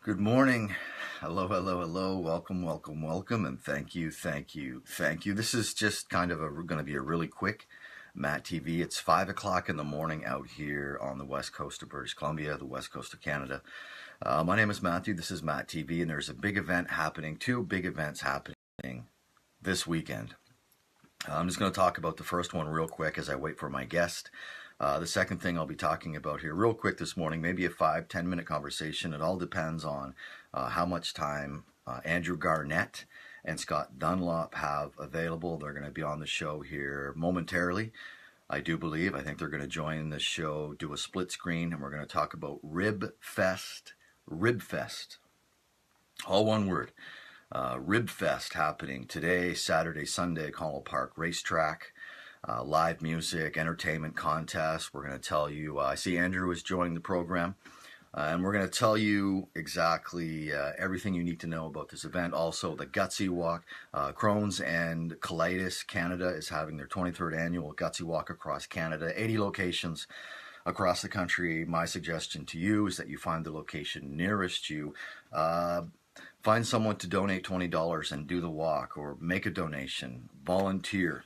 Good morning. Hello, hello, hello. Welcome, welcome, welcome, and thank you, thank you, thank you. This is just kind of going to be a really quick Matt TV. It's 5 o'clock in the morning out here on the west coast of British Columbia, the west coast of Canada. My name is Matthew. This is Matt TV, and there's a big event happening, two big events happening this weekend. I'm just going to talk about the first one real quick as I wait for my guest. The second thing I'll be talking about here real quick this morning, maybe a 5-10 minute conversation. It all depends on how much time Andrew Garnett and Scott Dunlop have available. They're going to be on the show here momentarily. I think they're going to join the show, do a split screen, and we're going to talk about Rib Fest, all one word. Rib Fest happening today, Saturday, Sunday, Connell Park Racetrack. Live music, entertainment contest. We're going to tell you, I see Andrew is joining the program, and we're going to tell you exactly everything you need to know about this event. Also, the Gutsy Walk. Crohn's and Colitis Canada is having their 23rd annual Gutsy Walk across Canada, 80 locations across the country. My suggestion to you is that you find the location nearest you. Find someone to donate $20 and do the walk, or make a donation, volunteer.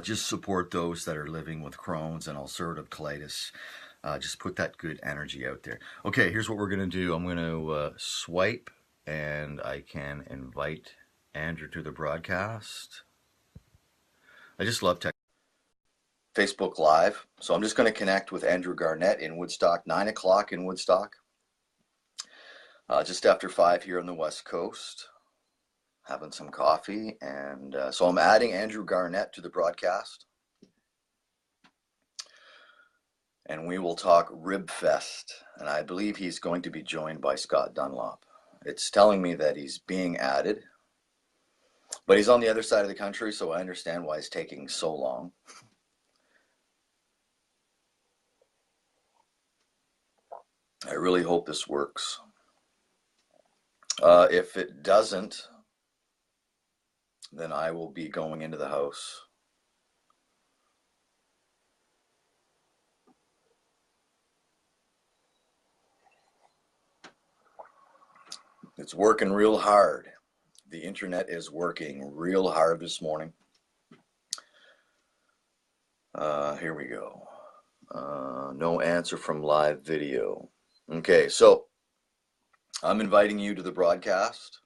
Just support those that are living with Crohn's and ulcerative colitis. Just put that good energy out there. Okay, here's what we're going to do. I'm going to swipe, and I can invite Andrew to the broadcast. I just love Facebook Live. So I'm just going to connect with Andrew Garnett in Woodstock, 9 o'clock in Woodstock. Just after 5 here on the West Coast. Having some coffee, and so I'm adding Andrew Garnett to the broadcast, and we will talk Rib Fest, and I believe he's going to be joined by Scott Dunlop. It's telling me that he's being added, but he's on the other side of the country, so I understand why it's taking so long. I really hope this works. If it doesn't, then I will be going into the house. It's working real hard. The internet is working real hard this morning. Here we go. No answer from live video. Okay, so I'm inviting you to the broadcast.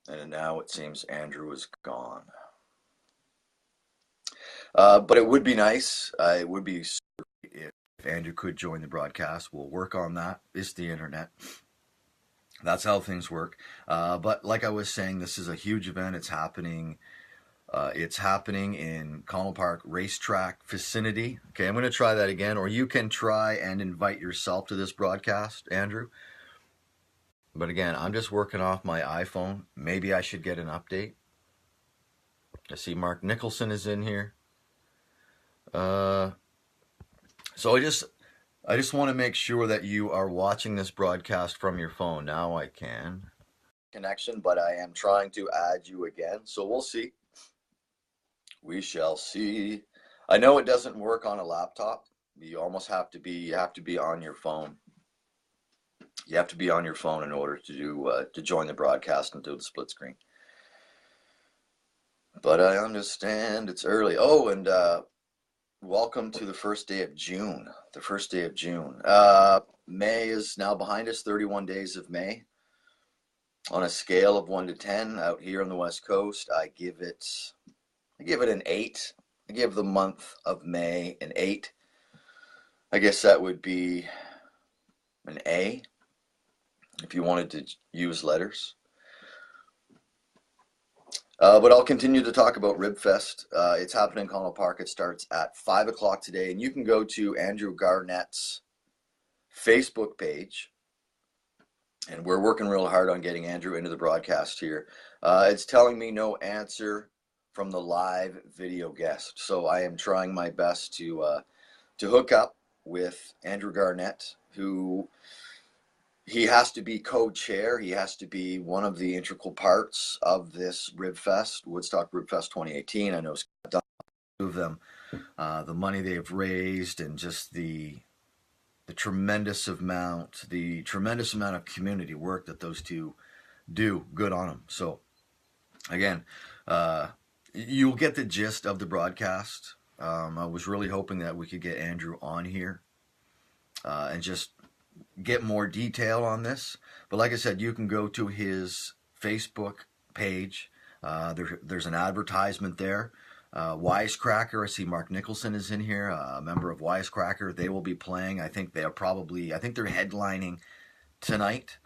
And now it seems Andrew is gone. But it would be nice. It would be super if Andrew could join the broadcast. We'll work on that. It's the internet. That's how things work. But like I was saying, this is a huge event. It's happening. It's happening in Connell Park Racetrack vicinity. Okay, I'm going to try that again. Or you can try and invite yourself to this broadcast, Andrew. But again, I'm just working off my iPhone. Maybe I should get an update. I see Mark Nicholson is in here. So I just want to make sure that you are watching this broadcast from your phone. Now I can. Connection, but I am trying to add you again. So we'll see. We shall see. I know it doesn't work on a laptop. You almost have to be on your phone. You have to be on your phone in order to join the broadcast and do the split screen. But I understand it's early. Oh, and welcome to the first day of June. The first day of June. May is now behind us. 31 days of May. On a scale of 1 to 10, out here on the West Coast, I give it an 8. I give the month of May an 8. I guess that would be an A, if you wanted to use letters. But I'll continue to talk about Rib Fest. It's happening in Connell Park. It starts at 5 o'clock today, and you can go to Andrew Garnett's Facebook page, and we're working real hard on getting Andrew into the broadcast here. It's telling me no answer from the live video guest, so I am trying my best to hook up with Andrew Garnett, who he has to be co-chair. He has to be one of the integral parts of this Rib Fest, Woodstock Rib Fest 2018. I know Scott Dunlop, two of them, the money they've raised, and just the tremendous amount of community work that those two do. Good on them. So again, you'll get the gist of the broadcast. I was really hoping that we could get Andrew on here and just get more detail on this. But like I said, you can go to his Facebook page. There's an advertisement there. Wisecracker, I see Mark Nicholson is in here, a member of Wisecracker. They will be playing. I think they're headlining tonight.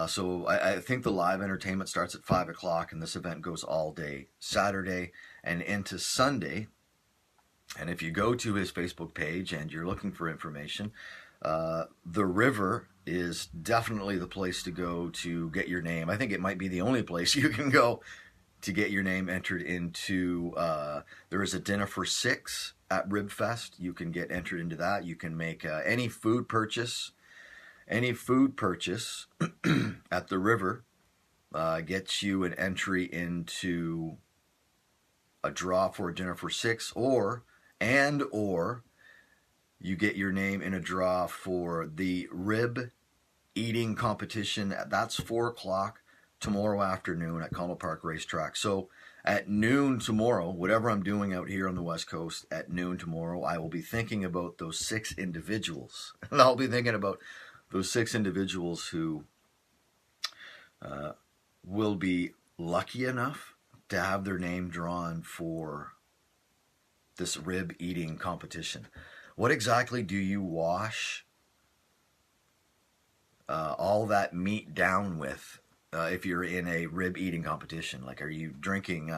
So I think the live entertainment starts at 5 o'clock, and this event goes all day Saturday and into Sunday. And if you go to his Facebook page and you're looking for information, the River is definitely the place to go to get your name. I think it might be the only place you can go to get your name entered into. There is a dinner for 6 at Ribfest. You can get entered into that. You can make any food purchase at the River gets you an entry into a draw for a dinner for 6, or you get your name in a draw for the rib eating competition. That's 4 o'clock tomorrow afternoon at Connell Park Racetrack. So at noon tomorrow, whatever I'm doing out here on the West Coast, at noon tomorrow, I will be thinking about those 6 individuals. And I'll be thinking about those 6 individuals who will be lucky enough to have their name drawn for this rib eating competition. What exactly do you wash all that meat down with if you're in a rib eating competition? Like, are you drinking,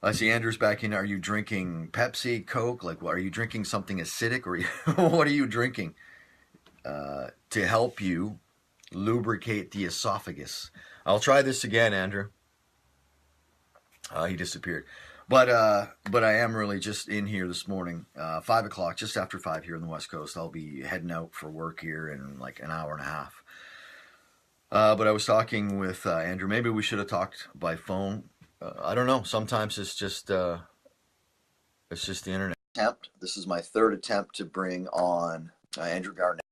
I see Andrew's back in, are you drinking Pepsi, Coke? Like, are you drinking something acidic, or what are you drinking to help you lubricate the esophagus? I'll try this again, Andrew. He disappeared. But I am really just in here this morning, 5 o'clock, just after 5 here on the West Coast. I'll be heading out for work here in like an hour and a half. But I was talking with Andrew. Maybe we should have talked by phone. I don't know. Sometimes it's just the internet. This is my 3rd attempt to bring on Andrew Garnett.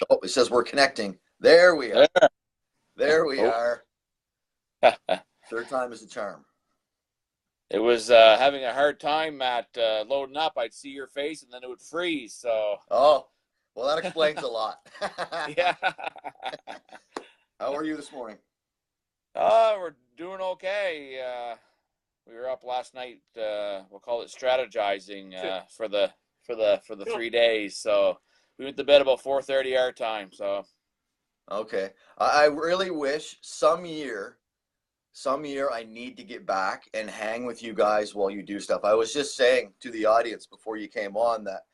Oh, it says we're connecting. There we are. There we are. 3rd time is the charm. It was having a hard time, Matt, loading up. I'd see your face, and then it would freeze. So. Oh, well, that explains a lot. Yeah. How are you this morning? We're doing okay. We were up last night. We'll call it strategizing for the 3 days. So we went to bed about 4:30 our time. So. Okay. I really wish some year I need to get back and hang with you guys while you do stuff. I was just saying to the audience before you came on that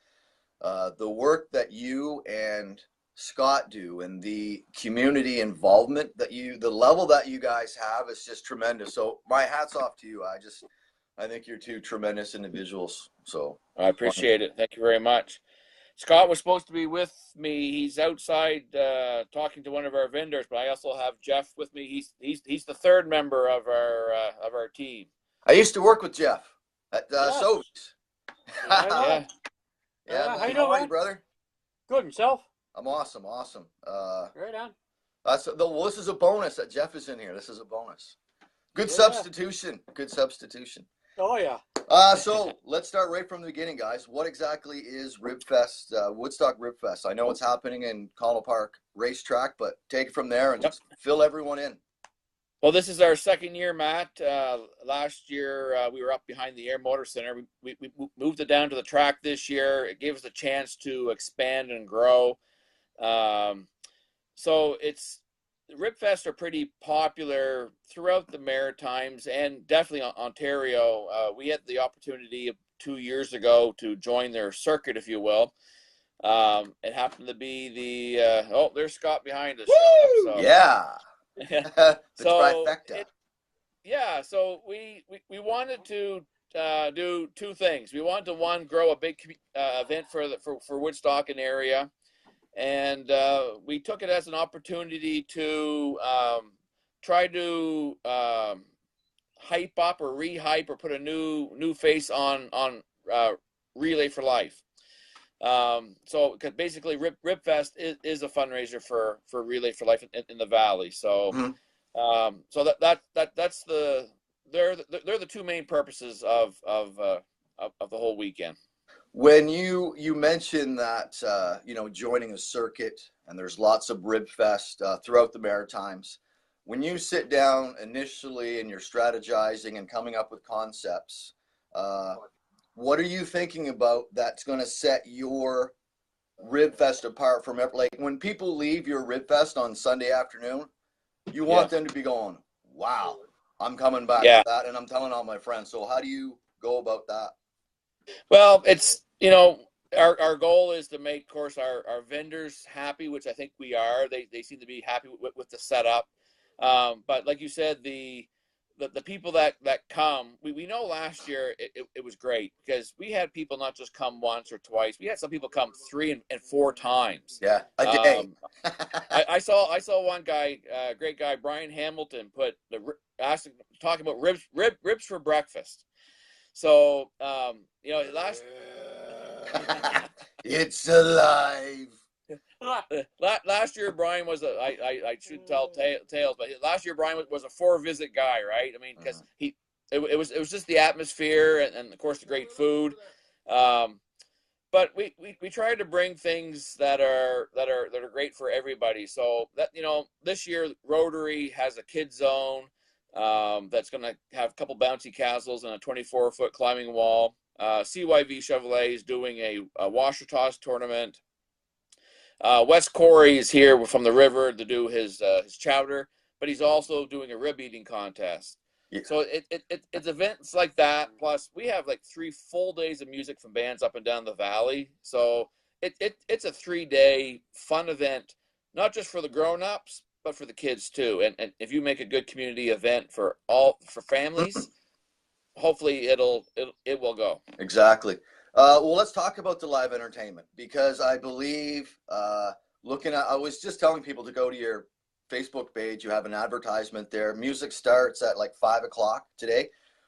the work that you and Scott do and the community involvement the level that you guys have is just tremendous. So my hat's off to you. I think you're 2 tremendous individuals. So I appreciate it. Thank you very much. Scott was supposed to be with me. He's outside talking to one of our vendors, but I also have Jeff with me. He's the 3rd member of our team. I used to work with Jeff at Sobeys. Yeah. Yeah. How you doing, man? Brother? Good, yourself? I'm awesome. Right on. This is a bonus that Jeff is in here. This is a bonus. Good substitution. Good substitution. Oh yeah. So let's start right from the beginning, guys. What exactly is Ribfest, Woodstock Ribfest? I know it's happening in Connell Park Racetrack, but take it from there and just fill everyone in. Well, this is our 2nd year, Matt. Last year we were up behind the Air Motor Center. We moved it down to the track this year. It gave us a chance to expand and grow. So Ribfest are pretty popular throughout the Maritimes and definitely Ontario. We had the opportunity 2 years ago to join their circuit, if you will. It happened to be there's Scott behind us. So. Yeah. The trifecta. So we wanted to do 2 things. We wanted to, one, grow a big event for Woodstock and area. And we took it as an opportunity to try to hype up or rehype or put a new face on Relay for Life. So basically, Rib Fest is a fundraiser for Relay for Life in the Valley. So, so that's they're the two main purposes of the whole weekend. When you mentioned that joining a circuit, and there's lots of Rib Fest throughout the Maritimes. When you sit down initially and you're strategizing and coming up with concepts, what are you thinking about that's going to set your Rib Fest apart from like when people leave your Rib Fest on Sunday afternoon, you want them to be going, wow, I'm coming back for that, and I'm telling all my friends. So how do you go about that? Well, it's, our goal is to make, of course, our vendors happy, which I think we are. They seem to be happy with the setup. But like you said, the people that come, we know last year it was great because we had people not just come once or twice. We had some people come 3 and 4 times. Yeah, a day. I saw one guy, great guy, Brian Hamilton, talking about ribs for breakfast. So last it's alive. Last year, Brian was I shouldn't tell tales, but last year Brian was a 4-visit guy, right? I mean, because it was just the atmosphere and of course the great food. But we tried to bring things that are great for everybody. So that this year Rotary has a kids zone that's going to have a couple bouncy castles and a 24-foot climbing wall. CYV Chevrolet is doing a washer toss tournament. Wes Corey is here from the river to do his chowder, but he's also doing a rib eating contest. Yeah. So it's events like that. Plus, we have like 3 full days of music from bands up and down the valley. So it's a 3-day fun event, not just for the grown-ups, but for the kids too. And if you make a good community event for families, hopefully it will go. Exactly. Well, let's talk about the live entertainment, because I believe I was just telling people to go to your Facebook page. You have an advertisement there. Music starts at like 5 o'clock today.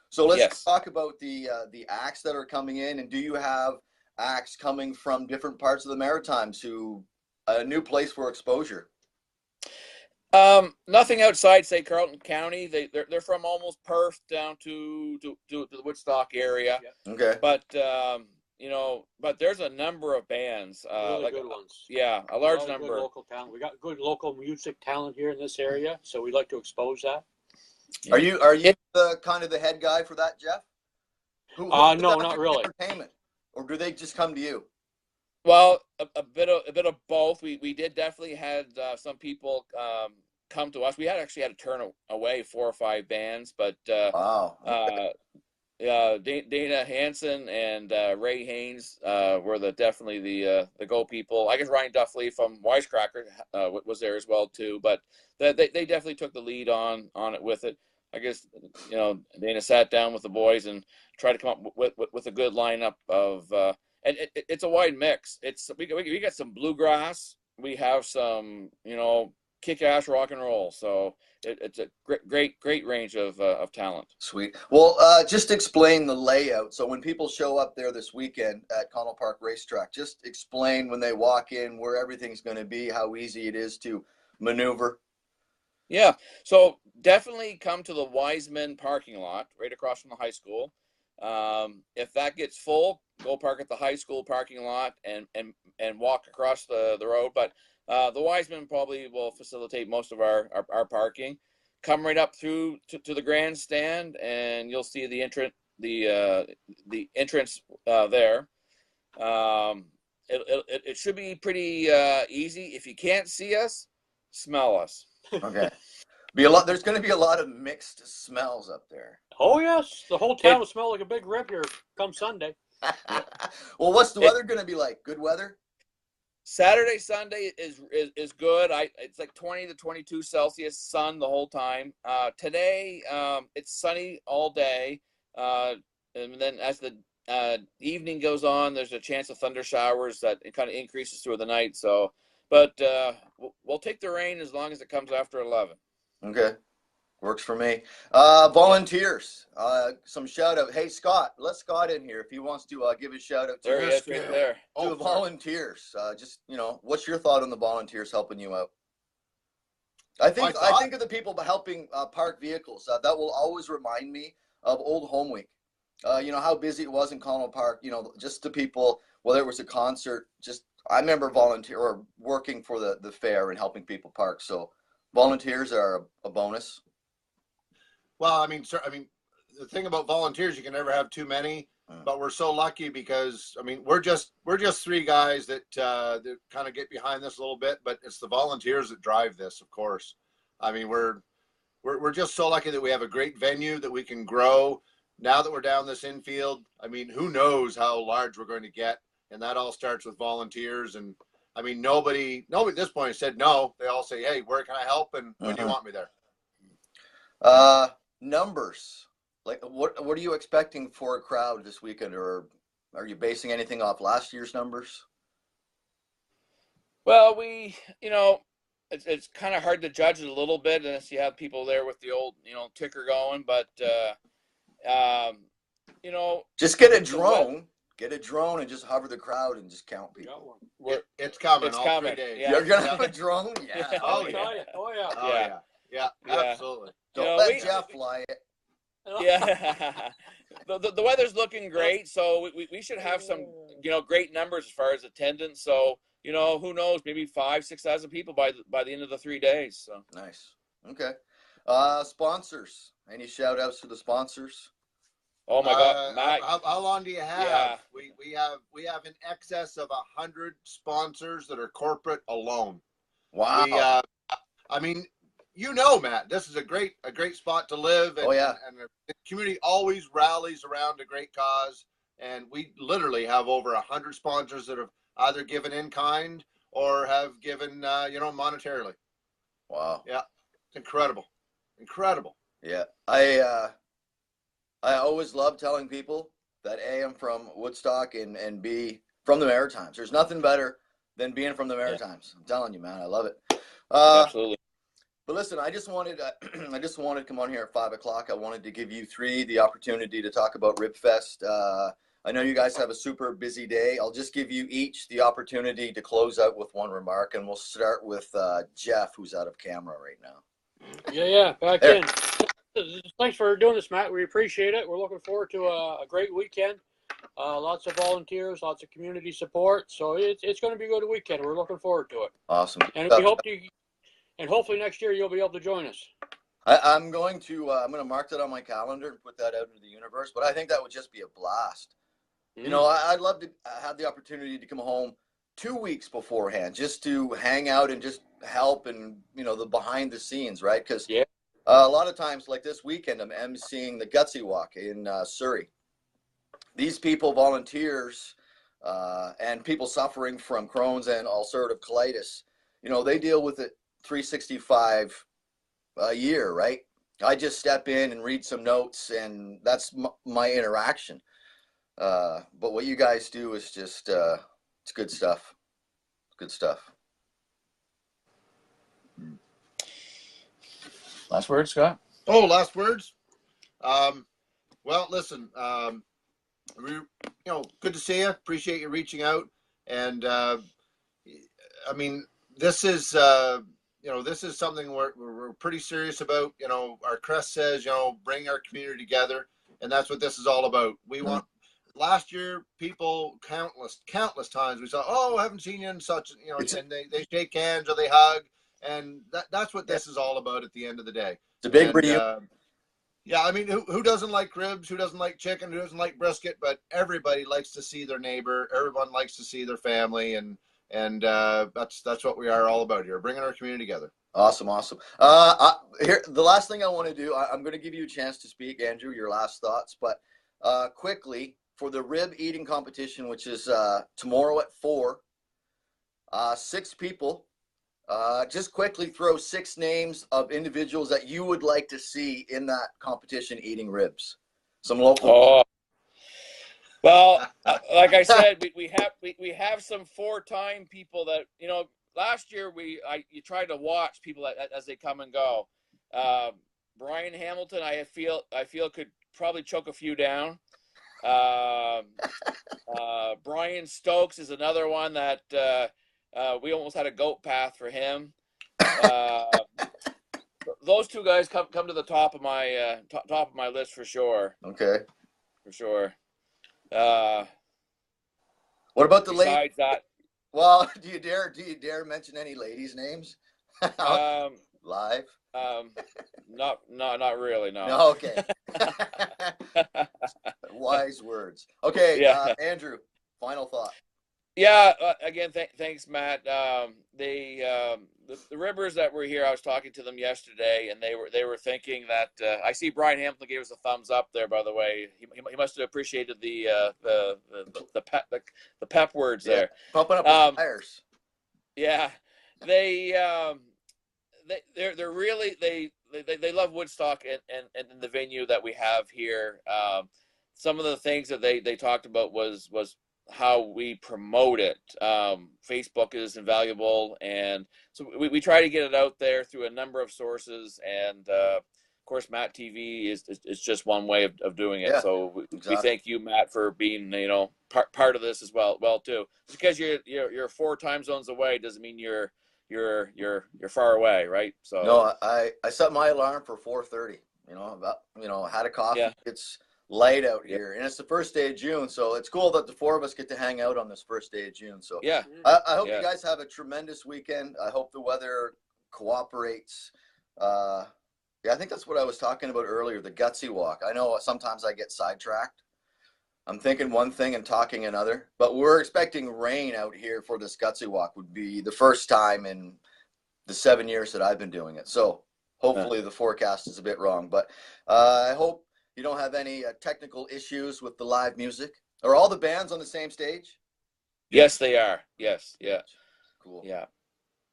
So let's talk about the acts that are coming in. And do you have acts coming from different parts of the Maritimes who a new place for exposure? Nothing outside, say, Carleton County. They're from almost Perth down to the Woodstock area. Okay. But but there's a number of bands. Really good ones. Yeah, a large number. Good local talent. We got good local music talent here in this area, so we'd like to expose that. Are you the kind of the head guy for that, Jeff? No, not really. Entertainment, or do they just come to you? Well, a bit of both. We did definitely had some people come to us. We actually had to turn away 4 or 5 bands, but wow. Dana Hansen and Ray Haynes were definitely the go people. I guess Ryan Duffley from Wisecracker was there as well too, but they definitely took the lead on it with it. I guess Dana sat down with the boys and tried to come up with a good lineup of and it's a wide mix. We got some bluegrass, we have some kick-ass rock and roll. So it's a great range of talent. Sweet. Well, just explain the layout. So when people show up there this weekend at Connell Park Racetrack, just explain when they walk in where everything's going to be, how easy it is to maneuver. Yeah. So definitely come to the Wiseman parking lot right across from the high school. If that gets full, go park at the high school parking lot and walk across the road. But the Wiseman probably will facilitate most of our parking. Come right up through to the grandstand, and you'll see the entrance there. It should be pretty easy. If you can't see us, smell us. Okay. There's going to be a lot of mixed smells up there. Oh yes, the whole town will smell like a big rib here come Sunday. Well, what's the weather going to be like? Good weather? Saturday, Sunday is good. It's like 20 to 22 Celsius, sun the whole time. Today, it's sunny all day, and then as the evening goes on, there's a chance of thunder showers that it kind of increases through the night. So, but we'll take the rain as long as it comes after 11. Okay. Works for me. Volunteers. Some shout out. Hey, Scott, let Scott in here if he wants to give a shout out to There he is, right there. the volunteers. Just, what's your thought on the volunteers helping you out? I think of the people helping park vehicles. That will always remind me of Old Home Week. How busy it was in Colonel Park. Just the people, whether it was a concert. I remember volunteer or working for the fair and helping people park. So volunteers are a bonus. Well, I mean, the thing about volunteers, you can never have too many. But we're so lucky because we're just three guys that kind of get behind this a little bit, but it's the volunteers that drive this, of course. We're just so lucky that we have a great venue that we can grow. Now that we're down this infield, who knows how large we're going to get, and that all starts with volunteers. And nobody at this point said no. They all say, "Hey, where can I help, and when do you want me there?" Numbers. Like, what are you expecting for a crowd this weekend, or are you basing anything off last year's numbers? Well, it's kind of hard to judge it a little bit unless you have people there with the old, ticker going. But, just get a drone. Get a drone and just hover the crowd and just count people. It's coming. It's all coming. 3 days. Yeah. You're gonna have a drone? Yeah. Oh yeah. Yeah. Absolutely. Don't let Jeff fly it. Yeah. the weather's looking great, so we should have some great numbers as far as attendance. So who knows, maybe 5,000-6,000 people by the end of the 3 days. So nice. Okay. Sponsors. Any shout outs to the sponsors? Oh my God, Matt. How long do you have? Yeah. We have in excess of 100 sponsors that are corporate alone. Wow. Matt, this is a great spot to live. And, and the community always rallies around a great cause. And we literally have over 100 sponsors that have either given in kind or have given, monetarily. Wow. Yeah. It's incredible. Incredible. Yeah. I always love telling people that A, I'm from Woodstock, and B, from the Maritimes. There's nothing better than being from the Maritimes. I'm telling you, man, I love it. Absolutely. But listen, I just wanted to come on here at 5 o'clock. I wanted to give you three the opportunity to talk about Ribfest. I know you guys have a super busy day. I'll just give you each the opportunity to close out with one remark, and we'll start with Jeff, who's out of camera right now. Yeah, back in. Thanks for doing this, Matt. We appreciate it. We're looking forward to a great weekend. Lots of volunteers, lots of community support. So it's going to be a good weekend. We're looking forward to it. Awesome. And we hope and hopefully next year you'll be able to join us. I'm going to mark that on my calendar and put that out into the universe. But I think that would just be a blast. Mm-hmm. I'd love to have the opportunity to come home 2 weeks beforehand, just to hang out and just help and the behind the scenes, right? Because a lot of times, like this weekend, I'm emceeing the Gutsy Walk in Surrey. These people, volunteers, and people suffering from Crohn's and ulcerative colitis, they deal with it 365 a year, right? I just step in and read some notes, and that's my interaction. But what you guys do is just, it's good stuff. Good stuff. Last words, Scott? Oh, last words? Well, listen, good to see you. Appreciate you reaching out. And, this is, this is something we're pretty serious about. Our crest says, bring our community together. And that's what this is all about. We want, last year, people, countless times, we saw, I haven't seen you in such, and they shake hands or they hug. And that's what this is all about at the end of the day. It's a big reunion. Who doesn't like ribs? Who doesn't like chicken? Who doesn't like brisket? But everybody likes to see their neighbor. Everyone likes to see their family. And that's what we are all about here, bringing our community together. Awesome. Here, the last thing I want to do, I'm going to give you a chance to speak, Andrew, your last thoughts. But quickly, for the rib eating competition, which is tomorrow at 4, 6 people. Just quickly throw 6 names of individuals that you would like to see in that competition eating ribs. Some local. Oh. Well, like I said, we have some 4-time people that last year you tried to watch people as they come and go. Brian Hamilton, I feel could probably choke a few down. Brian Stokes is another one that we almost had a goat path for him. Those two guys come to the top of my list for sure. Okay. For sure. What about the lady? Besides that, Well, do you dare mention any ladies' names? Live? not really. No. No. Okay. Wise words. Okay. Yeah. Andrew, final thought. Yeah. Again, thanks, Matt. The Ribbers that were here, I was talking to them yesterday, and they were thinking that I see Brian Hampton gave us a thumbs up there. By the way, he must have appreciated the pep words there. Pumping up the tires. Yeah, they're really they love Woodstock and the venue that we have here. Some of the things that they talked about was how we promote it. Facebook is invaluable, and so we try to get it out there through a number of sources, and of course MattTv is just one way of doing it. Yeah, so we thank you, Matt, for being part of this as well too. Just because you're 4 time zones away doesn't mean you're far away, right? So no, I set my alarm for 4:30. Had a coffee. Yeah. It's light out here, and it's the first day of June, so it's cool that the 4 of us get to hang out on this first day of June. So yeah, I hope you guys have a tremendous weekend. I hope the weather cooperates. I think that's what I was talking about earlier, the gutsy walk. I know sometimes I get sidetracked. I'm thinking one thing and talking another, but we're expecting rain out here for this gutsy walk. Would be the first time in the 7 years that I've been doing it. So hopefully the forecast is a bit wrong, but I hope you don't have any technical issues with the live music. Are all the bands on the same stage? Yes, they are. Yes. Yeah. Cool. Yeah.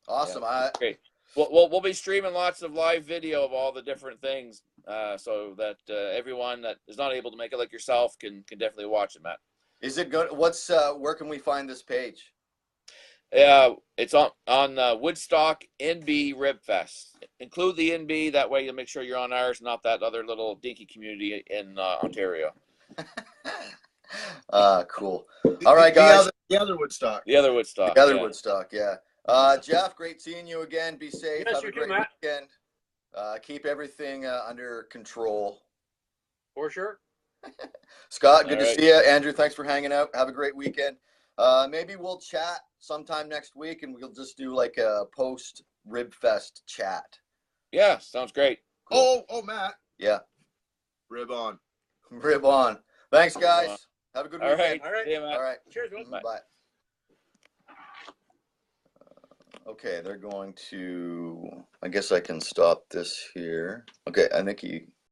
Awesome. Yeah. Great. We'll be streaming lots of live video of all the different things, so that everyone that is not able to make it, like yourself, can definitely watch it, Matt. Is it good? Where can we find this page? It's on Woodstock NB Rib Fest. Include the NB, that way you'll make sure you're on ours, not that other little dinky community in Ontario. Cool. All right, guys. The other Woodstock. The other Woodstock. The other Woodstock. Yeah. Jeff, great seeing you again. Be safe. Yes, have a great weekend. Keep everything under control. For sure. Scott, good to see you. Andrew, thanks for hanging out. Have a great weekend. Maybe we'll chat sometime next week, and we'll just do like a post Rib Fest chat. Yeah, sounds great. Cool. Oh, Matt. Yeah. Rib on. Rib on. Thanks, guys. Have a good weekend. All right. All right. Cheers, man. Bye. Okay, they're going to. I guess I can stop this here. Okay, I think he